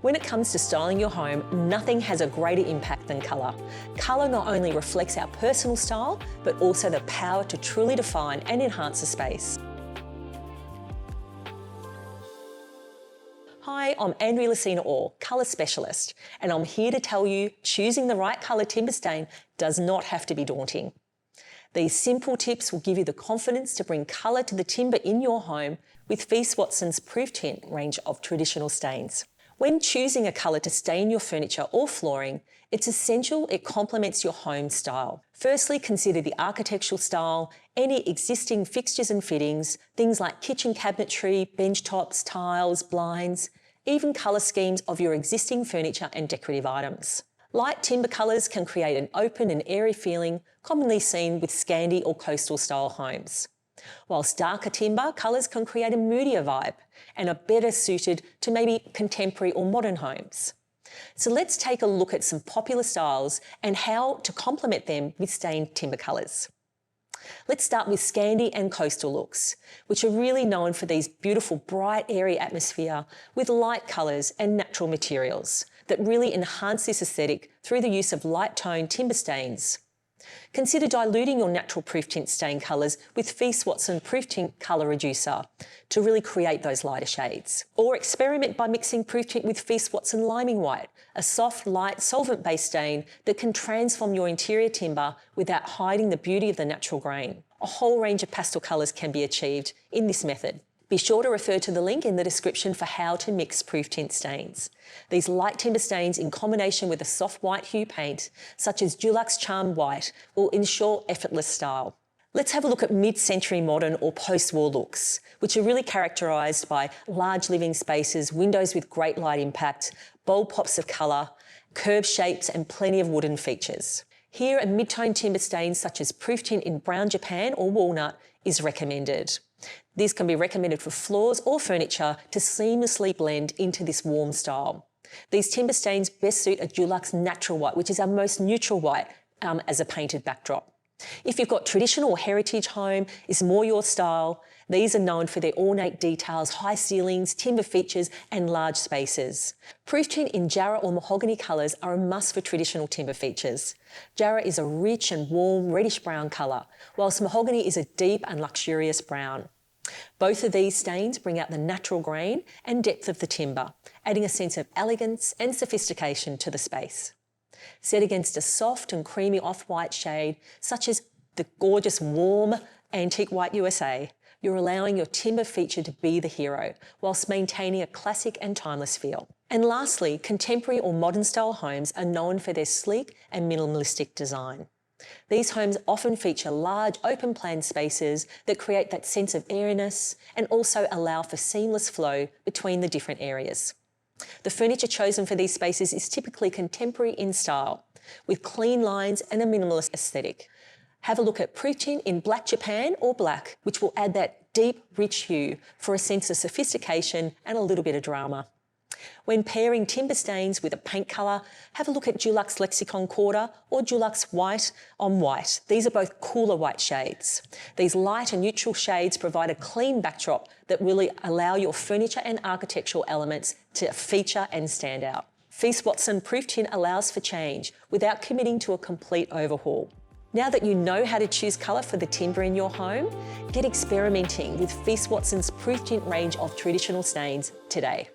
When it comes to styling your home, nothing has a greater impact than colour. Colour not only reflects our personal style, but also the power to truly define and enhance a space. Hi, I'm Andrea Lucena-Orr, colour specialist, and I'm here to tell you choosing the right colour timber stain does not have to be daunting. These simple tips will give you the confidence to bring colour to the timber in your home with Feast Watson's Prooftint range of traditional stains. When choosing a colour to stain your furniture or flooring, it's essential it complements your home style. Firstly, consider the architectural style, any existing fixtures and fittings, things like kitchen cabinetry, bench tops, tiles, blinds, even colour schemes of your existing furniture and decorative items. Light timber colours can create an open and airy feeling commonly seen with SCANDI or coastal style homes, whilst darker timber colours can create a moodier vibe and are better suited to maybe contemporary or modern homes. So let's take a look at some popular styles and how to complement them with stained timber colours. Let's start with SCANDI and coastal looks, which are really known for these beautiful, bright, airy atmosphere with light colours and natural materials that really enhance this aesthetic through the use of light-toned timber stains. Consider diluting your natural Prooftint stain colours with Feast Watson Prooftint Colour Reducer to really create those lighter shades. Or experiment by mixing Prooftint with Feast Watson Liming White, a soft, light, solvent-based stain that can transform your interior timber without hiding the beauty of the natural grain. A whole range of pastel colours can be achieved in this method. Be sure to refer to the link in the description for how to mix Prooftint stains. These light timber stains in combination with a soft white hue paint, such as Dulux Charm White, will ensure effortless style. Let's have a look at mid-century modern or post-war looks, which are really characterised by large living spaces, windows with great light impact, bold pops of colour, curved shapes and plenty of wooden features. Here, a mid-tone timber stain such as Prooftint in Brown Japan or Walnut is recommended. These can be recommended for floors or furniture to seamlessly blend into this warm style. These timber stains best suit a Dulux Natural White, which is our most neutral white, as a painted backdrop. If you've got traditional or heritage home, is more your style, these are known for their ornate details, high ceilings, timber features and large spaces. Prooftint in Jarrah or Mahogany colours are a must for traditional timber features. Jarrah is a rich and warm reddish-brown colour, whilst Mahogany is a deep and luxurious brown. Both of these stains bring out the natural grain and depth of the timber, adding a sense of elegance and sophistication to the space. Set against a soft and creamy off-white shade, such as the gorgeous warm Antique White U.S.A, you're allowing your timber feature to be the hero, whilst maintaining a classic and timeless feel. And lastly, contemporary or modern style homes are known for their sleek and minimalistic design. These homes often feature large open plan spaces that create that sense of airiness and also allow for seamless flow between the different areas. The furniture chosen for these spaces is typically contemporary in style, with clean lines and a minimalist aesthetic. Have a look at Prooftint in Black Japan or Black, which will add that deep, rich hue for a sense of sophistication and a little bit of drama. When pairing timber stains with a paint colour, have a look at Dulux Lexicon Quarter or Dulux White on White. These are both cooler white shades. These light and neutral shades provide a clean backdrop that will allow your furniture and architectural elements to feature and stand out. Feast Watson Prooftint allows for change without committing to a complete overhaul. Now that you know how to choose colour for the timber in your home, get experimenting with Feast Watson's Prooftint range of traditional stains today.